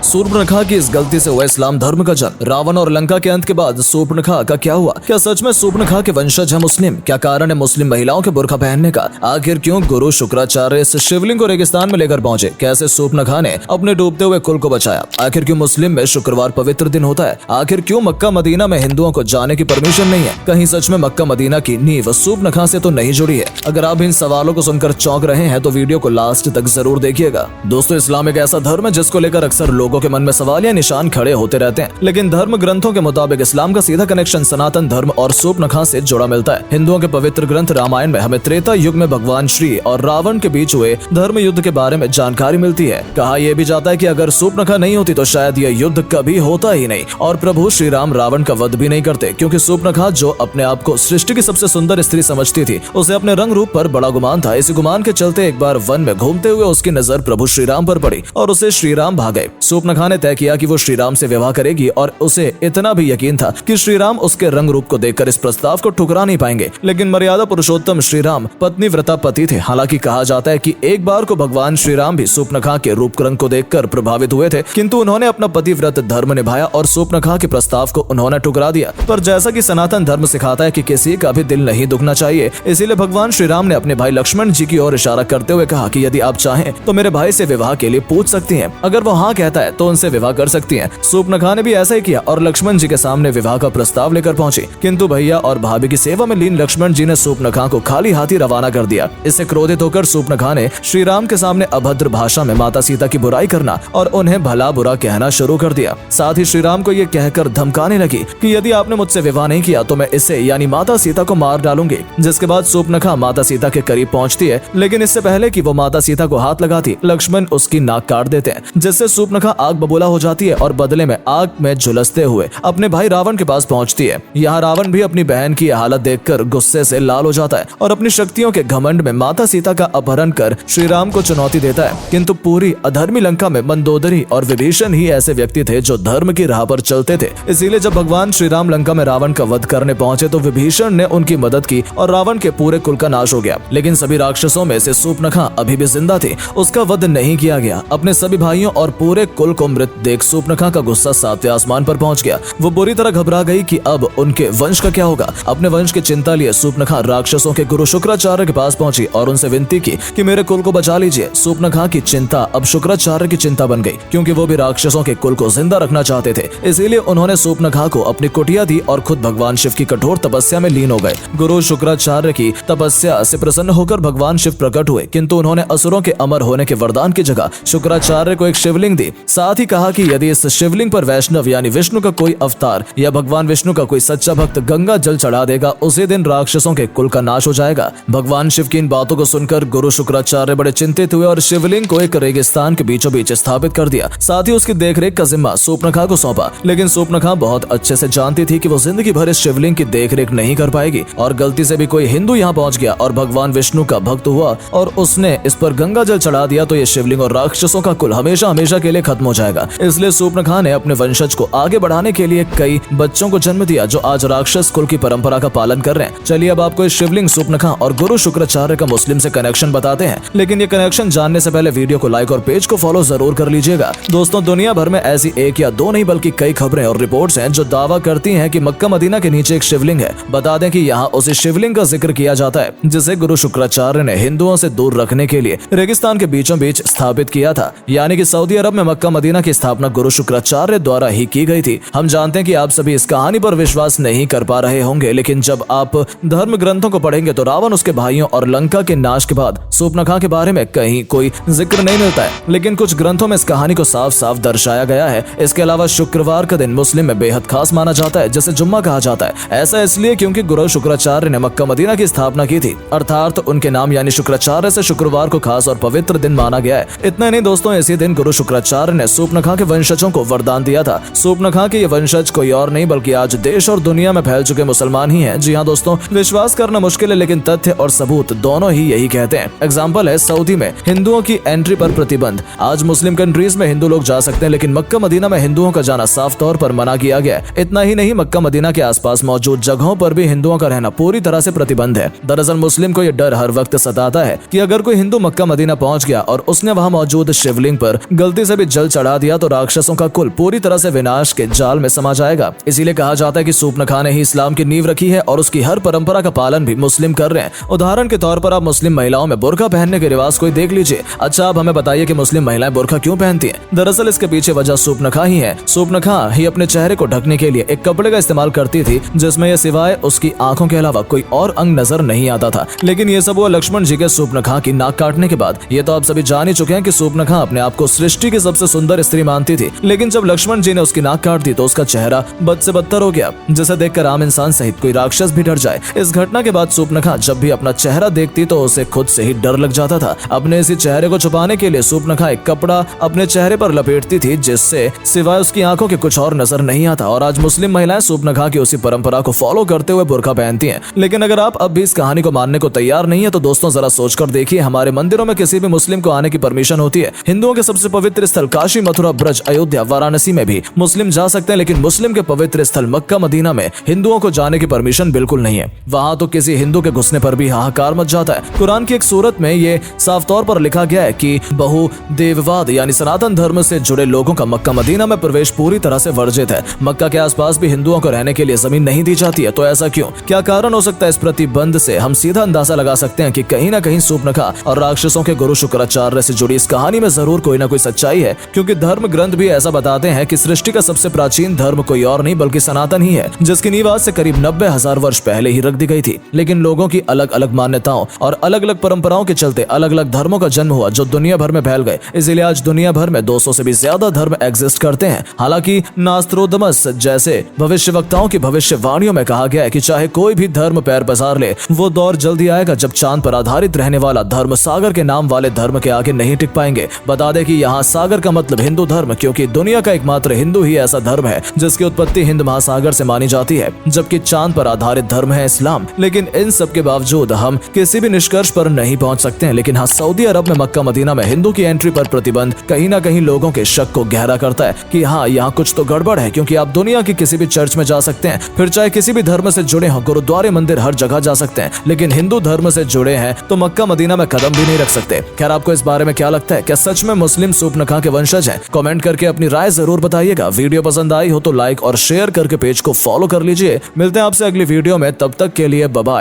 सूर्पनखा की इस गलती से हुआ इस्लाम धर्म का जन्म। रावण और लंका के अंत के बाद सूर्पनखा का क्या हुआ? क्या सच में सूर्पनखा के वंशज है मुस्लिम? क्या कारण है मुस्लिम महिलाओं के बुर्का पहनने का? आखिर क्यों गुरु शुक्राचार्य इस शिवलिंग को रेगिस्तान में लेकर पहुंचे? कैसे सूर्पनखा ने अपने डूबते हुए कुल को बचाया? आखिर क्यों मुस्लिम में शुक्रवार पवित्र दिन होता है? आखिर क्यों मक्का मदीना में हिंदुओं को जाने की परमिशन नहीं है? कहीं सच में मक्का मदीना की नींव सूर्पनखा से तो नहीं जुड़ी है? अगर आप इन सवालों को सुनकर चौंक रहे हैं तो वीडियो को लास्ट तक जरूर देखिएगा। दोस्तों, इस्लाम एक ऐसा धर्म है जिसको लेकर अक्सर लोगों के मन में सवाल या निशान खड़े होते रहते हैं, लेकिन धर्म ग्रंथों के मुताबिक इस्लाम का सीधा कनेक्शन सनातन धर्म और सूर्पनखा से जुड़ा मिलता है। हिंदुओं के पवित्र ग्रंथ रामायण में हमें त्रेता युग में भगवान श्री और रावण के बीच हुए धर्म युद्ध के बारे में जानकारी मिलती है। कहा यह भी जाता है कि अगर सूर्पनखा नहीं होती तो शायद यह युद्ध कभी होता ही नहीं और प्रभु श्री राम रावण का वध भी नहीं करते, क्योंकि सूर्पनखा जो अपने आप को सृष्टि की सबसे सुंदर स्त्री समझती थी, उसे अपने रंग रूप पर बड़ा गुमान था। इसी गुमान के चलते एक बार वन में घूमते हुए उसकी नजर प्रभु श्री राम पर पड़ी और उसे श्री राम भागे। सूर्पनखा ने तय किया कि वो श्री राम से विवाह करेगी और उसे इतना भी यकीन था कि श्री राम उसके रंग रूप को देखकर इस प्रस्ताव को ठुकरा नहीं पाएंगे। लेकिन मर्यादा पुरुषोत्तम श्री राम पत्नी व्रता पति थे। हालांकि कहा जाता है कि एक बार को भगवान श्री राम भी सूर्पनखा के रूप रंग को देखकर प्रभावित हुए थे, किंतु उन्होंने अपना पतिव्रत धर्म निभाया और सूर्पनखा के प्रस्ताव को उन्होंने ठुकरा दिया। पर जैसा कि सनातन धर्म सिखाता है कि किसी का भी दिल नहीं दुखना चाहिए, इसीलिए भगवान श्री राम ने अपने भाई लक्ष्मण जी की ओर इशारा करते हुए कहा कि यदि आप चाहें तो मेरे भाई से विवाह के लिए पूछ सकती हैं। अगर वो हाँ कहता है तो उनसे विवाह कर सकती हैं। सूर्पनखा ने भी ऐसा ही किया और लक्ष्मण जी के सामने विवाह का प्रस्ताव लेकर पहुंची, किंतु भैया और भाभी की सेवा में लीन लक्ष्मण जी ने सूर्पनखा को खाली हाथ ही रवाना कर दिया। इससे क्रोधित होकर सूर्पनखा ने श्री राम के सामने अभद्र भाषा में माता सीता की बुराई करना और उन्हें भला बुरा कहना शुरू कर दिया। साथ ही श्री राम को ये कहकर धमकाने लगी कि यदि आपने मुझसे विवाह नहीं किया तो मैं इसे यानी माता सीता को मार डालूंगी। जिसके बाद सूर्पनखा माता सीता के करीब पहुंचती है, लेकिन इससे पहले कि वो माता सीता को हाथ लगाती, लक्ष्मण उसकी नाक काट देते हैं, जिससे सूर्पनखा आग बबूला हो जाती है और बदले में आग में झुलसते हुए अपने भाई रावण के पास पहुंचती है। यहाँ रावण भी अपनी बहन की हालत देखकर गुस्से से लाल हो जाता है और अपनी शक्तियों के घमंड में माता सीता का अपहरण कर श्री राम को चुनौती देता है। किंतु पूरी अधर्मी लंका में मंदोदरी और विभीषण ही ऐसे व्यक्ति थे जो धर्म की राह पर चलते थे। इसीलिए जब भगवान श्री राम लंका में रावण का वध करने पहुंचे तो विभीषण ने उनकी मदद की और रावण के पूरे कुल का नाश हो गया। लेकिन सभी राक्षसों में से सूर्पनखा अभी भी जिंदा थी, उसका वध नहीं किया गया। अपने सभी भाइयों और पूरे कुल को मृत देख सूर्पनखा का गुस्सा सातवें आसमान पर पहुंच गया। वो बुरी तरह घबरा गई कि अब उनके वंश का क्या होगा। अपने वंश की चिंता लिए सूर्पनखा राक्षसों के गुरु शुक्राचार्य के पास पहुंची और उनसे विनती की कि मेरे कुल को बचा लीजिए। सूर्पनखा की चिंता अब शुक्राचार्य की चिंता बन गई, क्योंकि वो भी राक्षसों के कुल को जिंदा रखना चाहते थे। इसीलिए उन्होंने सूर्पनखा को अपनी कुटिया दी और खुद भगवान शिव की कठोर तपस्या में लीन हो गए। गुरु शुक्राचार्य की तपस्या से प्रसन्न होकर भगवान शिव प्रकट हुए, किंतु उन्होंने असुरों के अमर होने के वरदान की जगह शुक्राचार्य को एक शिवलिंग दी। साथ ही कहा कि यदि इस शिवलिंग पर वैष्णव यानी विष्णु का कोई अवतार या भगवान विष्णु का कोई सच्चा भक्त गंगा जल चढ़ा देगा, उसी दिन राक्षसों के कुल का नाश हो जाएगा। भगवान शिव की इन बातों को सुनकर गुरु शुक्राचार्य बड़े चिंतित हुए और शिवलिंग को एक रेगिस्तान के बीचों बीच स्थापित कर दिया। साथ ही उसकी देखरेख का जिम्मा सूर्पनखा को सौंपा। लेकिन सूर्पनखा बहुत अच्छे से जानती थी कि वो जिंदगी भर इस शिवलिंग की देखरेख नहीं कर पाएगी और गलती से भी कोई हिंदू यहाँ पहुंच गया और भगवान विष्णु का भक्त हुआ और उसने इस पर गंगा जल चढ़ा दिया तो ये शिवलिंग और राक्षसों का कुल हमेशा हमेशा के लिए खत्म हो जाएगा। इसलिए सूर्पनखा ने अपने वंशज को आगे बढ़ाने के लिए कई बच्चों को जन्म दिया जो आज राक्षस कुल की परंपरा का पालन कर रहे हैं। चलिए अब आपको इस शिवलिंग, सूर्पनखा और गुरु शुक्राचार्य का मुस्लिम से कनेक्शन बताते हैं, लेकिन ये कनेक्शन जानने से पहले वीडियो को लाइक और पेज को फॉलो जरूर कर लीजिएगा। दोस्तों, दुनिया भर में ऐसी एक या दो नहीं बल्कि कई खबरें और रिपोर्ट्स हैं जो दावा करती हैं कि मक्का मदीना के नीचे एक शिवलिंग है। बता दें कि यहाँ उसी शिवलिंग का जिक्र किया जाता है जिसे गुरु शुक्राचार्य ने हिंदुओं से दूर रखने के लिए रेगिस्तान के बीचों बीच स्थापित किया था। यानी कि सऊदी अरब में मक्का मदीना की स्थापना गुरु शुक्राचार्य द्वारा ही की गई थी। हम जानते हैं कि आप सभी इस कहानी पर विश्वास नहीं कर पा रहे होंगे, लेकिन जब आप धर्म ग्रंथों को पढ़ेंगे तो रावण, उसके भाइयों और लंका के नाश के बाद सूर्पनखा के बारे में कहीं कोई जिक्र नहीं मिलता है, लेकिन कुछ ग्रंथों में इस कहानी को साफ साफ दर्शाया गया है। इसके अलावा शुक्रवार का दिन मुस्लिम में बेहद खास माना जाता है, जिसे जुम्मा कहा जाता है। ऐसा इसलिए क्योंकि गुरु शुक्राचार्य ने मक्का मदीना की स्थापना की थी, अर्थात उनके नाम यानी शुक्राचार्य से शुक्रवार को खास और पवित्र दिन माना गया है। इतना नहीं दोस्तों, इसी दिन गुरु शुक्राचार्य ने सूर्पनखा के वंशजों को वरदान दिया था। सूर्पनखा के ये वंशज कोई और नहीं बल्कि आज देश और दुनिया में फैल चुके मुसलमान ही हैं। जी हाँ दोस्तों, विश्वास करना मुश्किल है, लेकिन तथ्य और सबूत दोनों ही यही कहते हैं। एग्जाम्पल है सऊदी में हिंदुओं की एंट्री पर प्रतिबंध। आज मुस्लिम कंट्रीज में हिंदू लोग जा सकते हैं, लेकिन मक्का मदीना में हिंदुओं का जाना साफ तौर पर मना किया गया है। इतना ही नहीं, मक्का मदीना के आसपास मौजूद जगहों पर भी हिंदुओं का रहना पूरी तरह से प्रतिबंध है। दरअसल मुस्लिम को यह डर हर वक्त सताता है कि अगर कोई हिंदू मक्का मदीना पहुंच गया और उसने वहां मौजूद शिवलिंग पर गलती से भी जल चढ़ा दिया तो राक्षसों का कुल पूरी तरह से विनाश के जाल में समा जाएगा। इसीलिए कहा जाता है कि सूर्पनखा ने ही इस्लाम की नींव रखी है और उसकी हर परंपरा का पालन भी मुस्लिम कर रहे हैं। उदाहरण के तौर पर आप मुस्लिम महिलाओं में बुर्का पहनने के रिवाज को ही देख लीजिए। अच्छा, आप हमें बताइए कि मुस्लिम महिलाएं बुर्का क्यों पहनती हैं? दरअसल इसके पीछे वजह सूर्पनखा ही है। सूर्पनखा ही अपने चेहरे को ढकने के लिए एक कपड़े का इस्तेमाल करती थी जिसमें यह सिवाय उसकी आंखों के अलावा कोई और अंग नजर नहीं आता था। लेकिन ये सब हुआ लक्ष्मण जी के सूर्पनखा की नाक काटने के बाद। ये तो आप सभी जान ही चुके हैं कि सूर्पनखा अपने आप को सृष्टि की सबसे सुंदर स्त्री मानती थी, लेकिन जब लक्ष्मण जी ने उसकी नाक काट दी तो उसका चेहरा बद से बदतर हो गया, जिसे देखकर आम इंसान सहित कोई राक्षस भी डर जाए। इस घटना के बाद सूर्पनखा जब भी अपना चेहरा देखती तो उसे खुद से ही डर लग जाता था। अपने इसी चेहरे को छुपाने के लिए सूर्पनखा एक कपड़ा अपने चेहरे पर लपेटती थी जिससे सिवाय उसकी आंखों के कुछ और नजर नहीं आता। और आज मुस्लिम महिलाएं सूर्पनखा की उसी परंपरा को फॉलो करते हुए बुर्का पहनती हैं। लेकिन अगर आप अब भी इस कहानी को मानने को तैयार नहीं है तो दोस्तों जरा सोचकर देखिए, हमारे मंदिरों में किसी भी मुस्लिम को आने की परमिशन होती है। हिंदुओं के सबसे पवित्र स्थल काशी, मथुरा, ब्रज, अयोध्या, वाराणसी में भी मुस्लिम जा सकते हैं, लेकिन मुस्लिम के पवित्र स्थल मक्का, मदीना में हिंदुओं को जाने की परमिशन बिल्कुल नहीं है। वहां तो किसी हिंदू के घुसने पर भी हाहाकार मच जाता है। कुरान की एक सूरत में ये साफ तौर पर लिखा गया है कि बहुदेववाद यानी सनातन धर्म से जुड़े लोगों का मक्का मदीना में प्रवेश पूरी तरह से वर्जित है। मक्का के आसपास भी हिंदुओं को रहने के लिए जमीन नहीं दी जाती है। तो ऐसा क्यों? क्या कारण हो सकता है? इस प्रतिबंध से हम सीधा अंदाजा लगा सकते हैं कि कहीं ना कहीं सूर्पनखा और राक्षसों के गुरु शुक्राचार्य से जुड़ी इस कहानी में जरूर कोई ना कोई सच्चाई है, क्योंकि धर्म ग्रंथ भी ऐसा बताते हैं कि सृष्टि का सबसे प्राचीन धर्म कोई और नहीं बल्कि सनातन ही है, जिसकी नींव आज से करीब 90,000 वर्ष पहले ही रख दी गई थी। लेकिन लोगों की अलग अलग मान्यताओं और अलग अलग परंपराओं के चलते अलग अलग धर्मों का जन्म हुआ जो दुनिया भर में फैल गए। इसीलिए आज दुनिया भर में 200 से भी ज्यादा धर्म एग्जिस्ट करते हैं। हालांकि नास्त्रोदमस जैसे भविष्यवक्ताओं की भविष्यवाणियों में कहा गया है कि चाहे कोई भी धर्म पैर पसार ले, वो दौर जल्दी आएगा जब चांद पर आधारित रहने वाला धर्म सागर के नाम वाले धर्म के आगे नहीं टिक पाएंगे। बता दें कि यहाँ सागर का मतलब हिंदू धर्म, क्योंकि दुनिया का एकमात्र हिंदू ही ऐसा धर्म है जिसकी उत्पत्ति हिंद महासागर से मानी जाती है, जबकि चांद पर आधारित धर्म है इस्लाम। लेकिन इन सब के बावजूद हम किसी भी निष्कर्ष पर नहीं पहुंच सकते हैं। लेकिन हाँ, सऊदी अरब में मक्का मदीना में हिंदू की एंट्री पर प्रतिबंध कहीं ना कहीं लोगों के शक को गहरा करता है कि हाँ, यहाँ कुछ तो गड़बड़ है, क्योंकि आप दुनिया की किसी भी चर्च में जा सकते हैं, फिर चाहे किसी भी धर्म से जुड़े हों, गुरुद्वारे, मंदिर, हर जगह जा सकते हैं, लेकिन हिंदू धर्म से जुड़े हैं तो मक्का मदीना में कदम भी नहीं रख सकते। खैर, आपको इस बारे में क्या लगता है? क्या सच में मुस्लिम सूर्पनखा के वंशज हैं? कमेंट करके अपनी राय जरूर बताइएगा। वीडियो पसंद आई हो तो लाइक और शेयर करके पेज को फॉलो कर लीजिए। मिलते हैं आपसे अगली वीडियो में, तब तक के लिए बाय बाय।